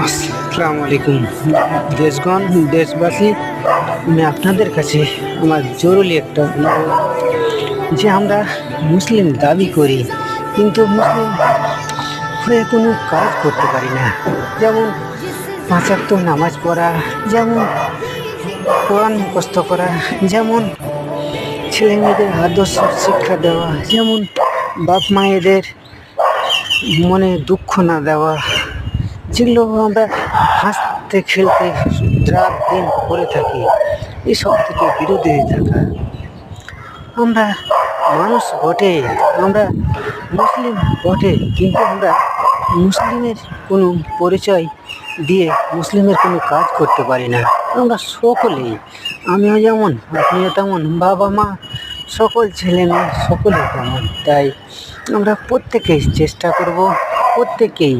আসসালামু আলাইকুম দেশগণ, দেশবাসী। আমি আপনাদের কাছে আমার জরুরি একটা অনুরোধ যে আমরা মুসলিম দাবি করি, কিন্তু মুসলিম হয়ে কোনো কাজ করতে পারি না। যেমন ৫ ওয়াক্ত নামাজ পড়া, যেমন কোরআন মুখস্থ করা, যেমন ছেলে মেয়েদের আদর্শ শিক্ষা দেওয়া, যেমন বাপ মায়েদের মনে দুঃখ না দেওয়া, যেগুলো আমরা হাসতে খেলতে রাত দিন করে থাকি, এসব থেকে বিরোধী থাকা। আমরা মানুষ বটে, আমরা মুসলিম বটে, কিন্তু আমরা মুসলিমের কোনো পরিচয় দিয়ে মুসলিমের কোনো কাজ করতে পারি না। আমরা সকলেই, আমিও যেমন, আপনিও তেমন, বাবা মা সকল ছেলে মেয়ে সকলেই তেমন। তাই আমরা প্রত্যেকেই চেষ্টা করব, প্রত্যেকেই